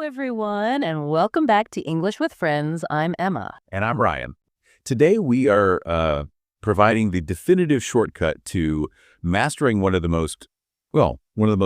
everyone, and welcome back to English with Friends. I'm Emma. And I'm Ryan. Today we are providing the definitive shortcut to mastering one of the most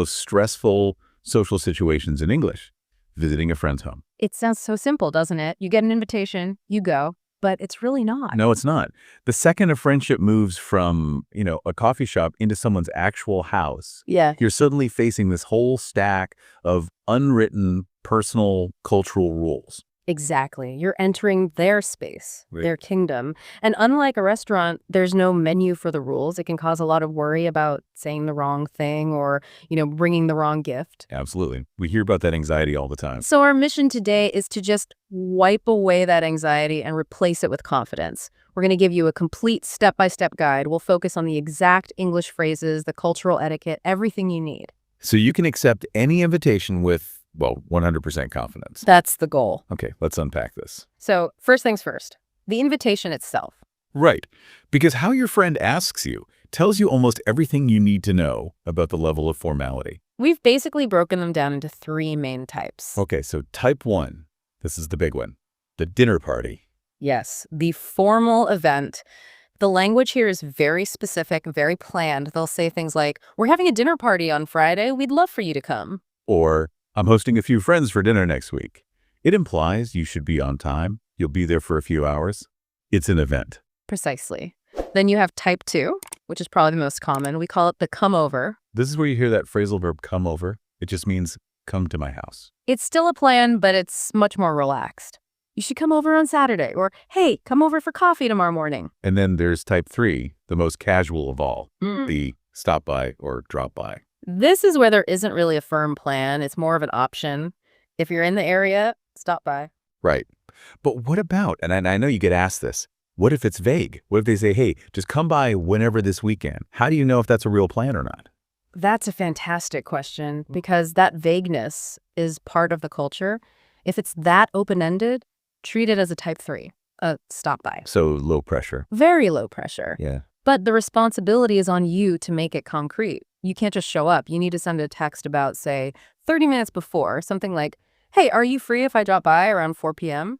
stressful social situations in English, visiting a friend's home. It sounds so simple, doesn't it? You get an invitation, you go, but it's really not. No, it's not. The second a friendship moves from, a coffee shop into someone's actual house, Yeah. you're suddenly facing this whole stack of unwritten personal cultural rules. Exactly. You're entering their space, Right. their kingdom. And unlike a restaurant, there's no menu for the rules. It can cause a lot of worry about saying the wrong thing or, bringing the wrong gift. Absolutely. We hear about that anxiety all the time. So our mission today is to just wipe away that anxiety and replace it with confidence. We're going to give you a complete step-by-step guide. We'll focus on the exact English phrases, the cultural etiquette, everything you need. So you can accept any invitation with 100% confidence. That's the goal. Okay, let's unpack this. So first things first, the invitation itself. Right, because how your friend asks you tells you almost everything you need to know about the level of formality. We've basically broken them down into three main types. Okay, so type 1, this is the big one, the dinner party. Yes, the formal event. The language here is very specific, very planned. They'll say things like, "We're having a dinner party on Friday. We'd love for you to come." Or, "I'm hosting a few friends for dinner next week." It implies you should be on time. You'll be there for a few hours. It's an event. Precisely. Then you have type 2, which is probably the most common. We call it the come over. This is where you hear that phrasal verb come over. It just means come to my house. It's still a plan, but it's much more relaxed. "You should come over on Saturday," or "Hey, come over for coffee tomorrow morning." And then there's type 3, the most casual of all, Mm. the stop by or drop by. This is where there isn't really a firm plan. It's more of an option. If you're in the area, stop by. Right. But what about, and I know you get asked this, what if it's vague? What if they say, "Hey, just come by whenever this weekend"? How do you know if that's a real plan or not? That's a fantastic question because that vagueness is part of the culture. If it's that open-ended, treat it as a type 3, a stop by. So low pressure. Very low pressure. Yeah. But the responsibility is on you to make it concrete. You can't just show up. You need to send a text about, say, 30 minutes before, something like, "Hey, are you free if I drop by around 4 p.m.?"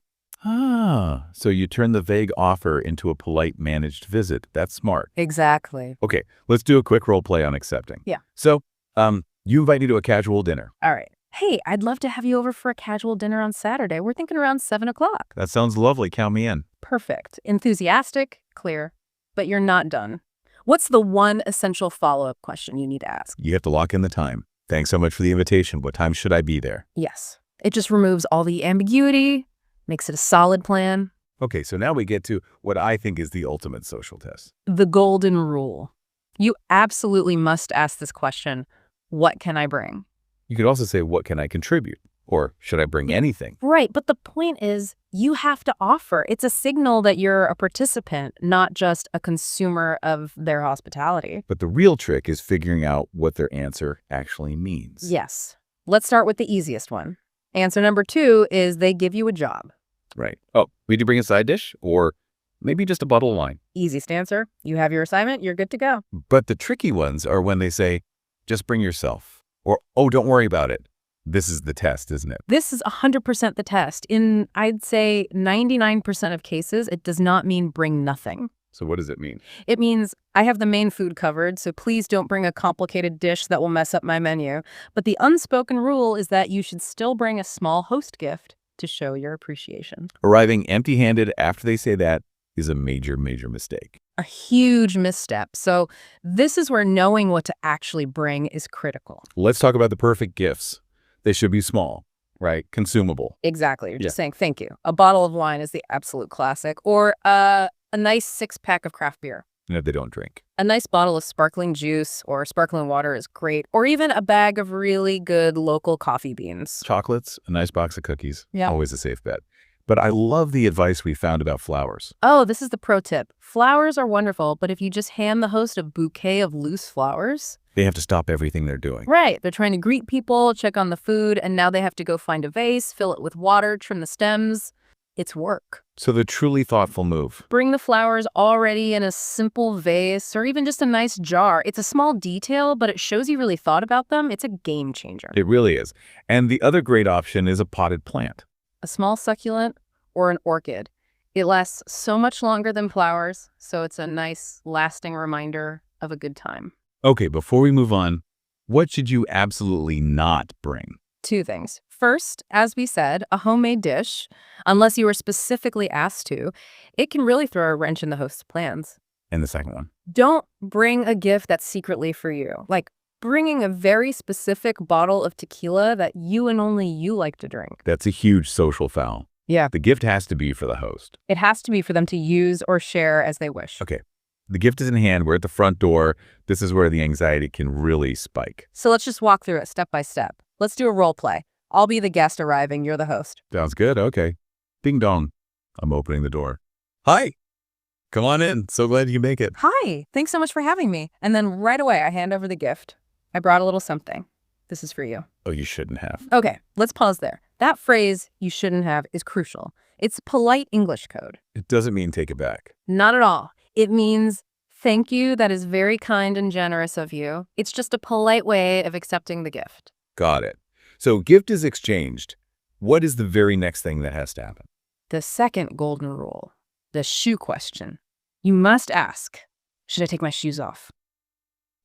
So you turn the vague offer into a polite managed visit. That's smart. Exactly. Okay, let's do a quick role play on accepting. Yeah. So, you invite me to a casual dinner. All right. "Hey, I'd love to have you over for a casual dinner on Saturday. We're thinking around 7 o'clock. That sounds lovely. Count me in. Perfect. Enthusiastic, clear, but you're not done. What's the one essential follow-up question you need to ask? You have to lock in the time. "Thanks so much for the invitation. What time should I be there?" Yes. It just removes all the ambiguity, makes it a solid plan. Okay, so now we get to what I think is the ultimate social test. The golden rule. You absolutely must ask this question, what can I bring? You could also say, "What can I contribute?" Or, "Should I bring anything?" Right, but the point is you have to offer. It's a signal that you're a participant, not just a consumer of their hospitality. But the real trick is figuring out what their answer actually means. Yes. Let's start with the easiest one. Answer number 2 is they give you a job. Right. "Oh, need to bring a side dish?" Or maybe just a bottle of wine. Easiest answer. You have your assignment, you're good to go. But the tricky ones are when they say, "Just bring yourself." Or, "Oh, don't worry about it." This is the test, isn't it? This is 100% the test. In, I'd say, 99% of cases, it does not mean bring nothing. So what does it mean? It means I have the main food covered, so please don't bring a complicated dish that will mess up my menu. But the unspoken rule is that you should still bring a small host gift to show your appreciation. Arriving empty-handed after they say that is a major, major mistake. A huge misstep. So this is where knowing what to actually bring is critical. Let's talk about the perfect gifts. They should be small, right? Consumable. Exactly. You're just saying thank you. A bottle of wine is the absolute classic. Or a nice 6-pack of craft beer. If they don't drink. A nice bottle of sparkling juice or sparkling water is great. Or even a bag of really good local coffee beans. Chocolates, a nice box of cookies. Yeah. Always a safe bet. But I love the advice we found about flowers. Oh, this is the pro tip. Flowers are wonderful, but if you just hand the host a bouquet of loose flowers... They have to stop everything they're doing. Right. They're trying to greet people, check on the food, and now they have to go find a vase, fill it with water, trim the stems. it's work. So the truly thoughtful move. Bring the flowers already in a simple vase or even just a nice jar. It's a small detail, but it shows you really thought about them. It's a game changer. It really is. And the other great option is a potted plant. A small succulent or an orchid. It lasts so much longer than flowers, so it's a nice, lasting reminder of a good time. Okay, before we move on, what should you absolutely not bring? 2 things. First, as we said, a homemade dish, unless you were specifically asked to, it can really throw a wrench in the host's plans. And the second one? Don't bring a gift that's secretly for you, like bringing a very specific bottle of tequila that you and only you like to drink. That's a huge social foul. Yeah. The gift has to be for the host. It has to be for them to use or share as they wish. Okay. The gift is in hand. We're at the front door. This is where the anxiety can really spike. So let's just walk through it step by step. Let's do a role play. I'll be the guest arriving. You're the host. Sounds good. Okay. Ding dong. I'm opening the door. Hi. Come on in. So glad you can make it. Hi. Thanks so much for having me. And then right away, I hand over the gift. I brought a little something. This is for you. Oh, you shouldn't have. Okay, let's pause there. That phrase, you shouldn't have, is crucial. It's polite English code. It doesn't mean take it back. Not at all. It means thank you. That is very kind and generous of you. It's just a polite way of accepting the gift. Got it. So gift is exchanged. What is the very next thing that has to happen? The second golden rule, the shoe question. You must ask, should I take my shoes off?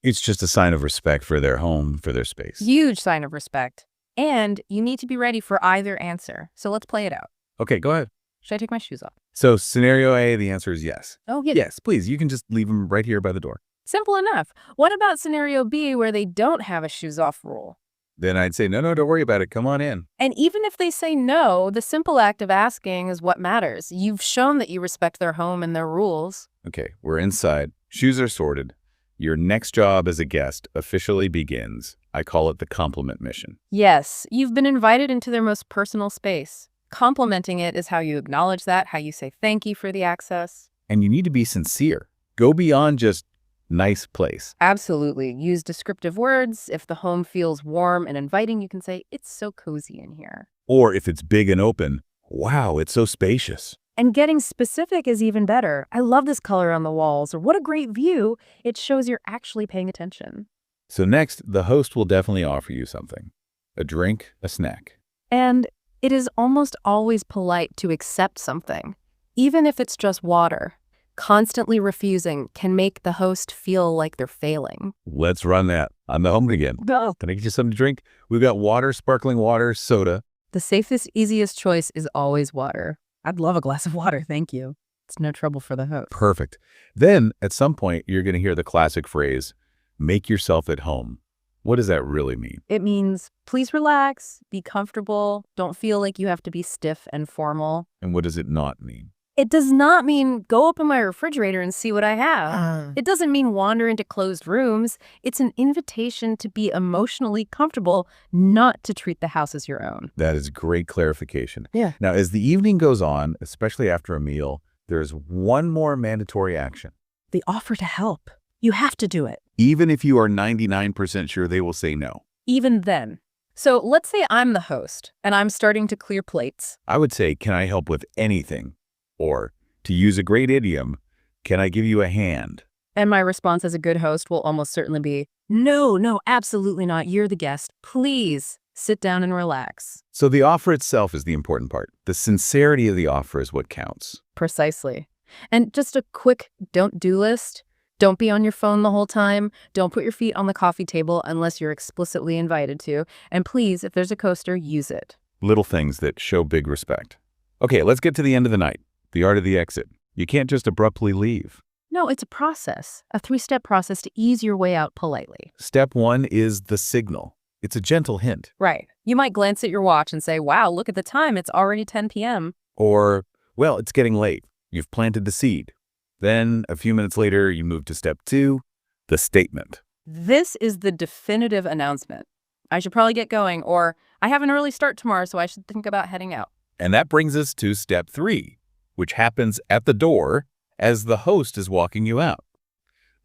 It's just a sign of respect for their home, for their space. Huge sign of respect. And you need to be ready for either answer. So let's play it out. Okay, go ahead. Should I take my shoes off? So scenario A, the answer is yes. Oh, yeah. Yes, please. You can just leave them right here by the door. Simple enough. What about scenario B where they don't have a shoes off rule? Then I'd say, no, don't worry about it. Come on in. And even if they say no, the simple act of asking is what matters. You've shown that you respect their home and their rules. Okay, we're inside. Shoes are sorted. Your next job as a guest officially begins. I call it the compliment mission. Yes, you've been invited into their most personal space. Complimenting it is how you acknowledge that, how you say thank you for the access. And you need to be sincere. Go beyond just nice place. Absolutely. Use descriptive words. If the home feels warm and inviting, you can say, it's so cozy in here. Or if it's big and open, wow, it's so spacious. And getting specific is even better. I love this color on the walls, or what a great view. It shows you're actually paying attention. So next, the host will definitely offer you something. A drink, a snack. And it is almost always polite to accept something, even if it's just water. Constantly refusing can make the host feel like they're failing. Let's run that. I'm the home again. Go. Can I get you something to drink? We've got water, sparkling water, soda. The safest, easiest choice is always water. I'd love a glass of water, thank you. It's no trouble for the host. Perfect. Then, at some point, you're going to hear the classic phrase, make yourself at home. What does that really mean? It means, please relax, be comfortable, don't feel like you have to be stiff and formal. And what does it not mean? It does not mean go open my refrigerator and see what I have. It doesn't mean wander into closed rooms. It's an invitation to be emotionally comfortable, not to treat the house as your own. That is great clarification. Yeah. Now, as the evening goes on, especially after a meal, there's one more mandatory action. The offer to help. You have to do it. Even if you are 99% sure they will say no. Even then. So let's say I'm the host and I'm starting to clear plates. I would say, can I help with anything? Or, to use a great idiom, can I give you a hand? And my response as a good host will almost certainly be, no, absolutely not. You're the guest. Please sit down and relax. So the offer itself is the important part. The sincerity of the offer is what counts. Precisely. And just a quick don't-do list. Don't be on your phone the whole time. Don't put your feet on the coffee table unless you're explicitly invited to. And please, if there's a coaster, use it. Little things that show big respect. Okay, let's get to the end of the night. The art of the exit. You can't just abruptly leave. No, it's a process, a 3-step process to ease your way out politely. Step 1 is the signal. It's a gentle hint. Right. You might glance at your watch and say, wow, look at the time. It's already 10 p.m. Or, well, it's getting late. You've planted the seed. Then, a few minutes later, you move to step 2, the statement. This is the definitive announcement. I should probably get going, or I have an early start tomorrow, so I should think about heading out. And that brings us to step 3, which happens at the door as the host is walking you out.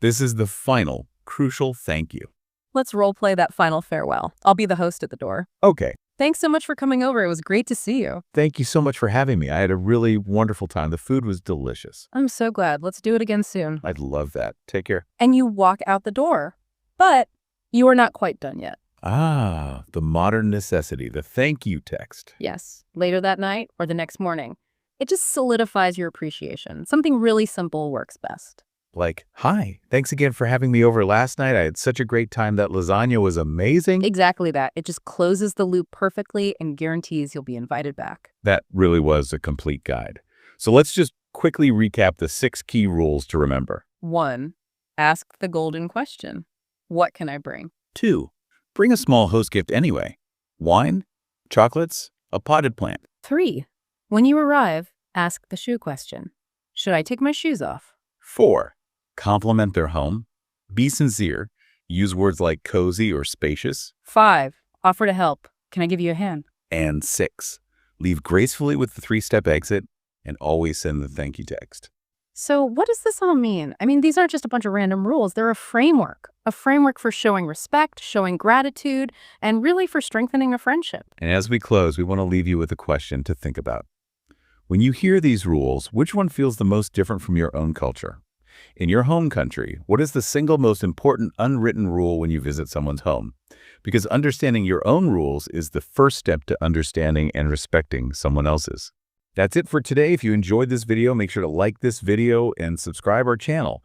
This is the final, crucial thank you. Let's role play that final farewell. I'll be the host at the door. Okay, Thanks so much for coming over. It was great to see you. Thank you so much for having me. I had a really wonderful time. The food was delicious. I'm so glad. Let's do it again soon. I'd love that. Take care. And you walk out the door. But you are not quite done yet. Ah, the modern necessity, the thank you text. Yes, later that night or the next morning. It just solidifies your appreciation. Something really simple works best. Like, hi, thanks again for having me over last night. I had such a great time. That lasagna was amazing. Exactly that. It just closes the loop perfectly and guarantees you'll be invited back. That really was a complete guide. So let's just quickly recap the 6 key rules to remember. 1. Ask the golden question. What can I bring? 2. Bring a small host gift anyway. Wine, chocolates, a potted plant. 3. When you arrive, ask the shoe question. Should I take my shoes off? 4. Compliment their home. Be sincere. Use words like cozy or spacious. 5. Offer to help. Can I give you a hand? And 6. Leave gracefully with the 3-step exit and always send the thank you text. So what does this all mean? I mean, these aren't just a bunch of random rules. They're a framework for showing respect, showing gratitude, and really for strengthening a friendship. And as we close, we want to leave you with a question to think about. When you hear these rules, which one feels the most different from your own culture? In your home country, what is the single most important unwritten rule when you visit someone's home? Because understanding your own rules is the first step to understanding and respecting someone else's. That's it for today. If you enjoyed this video, make sure to like this video and subscribe our channel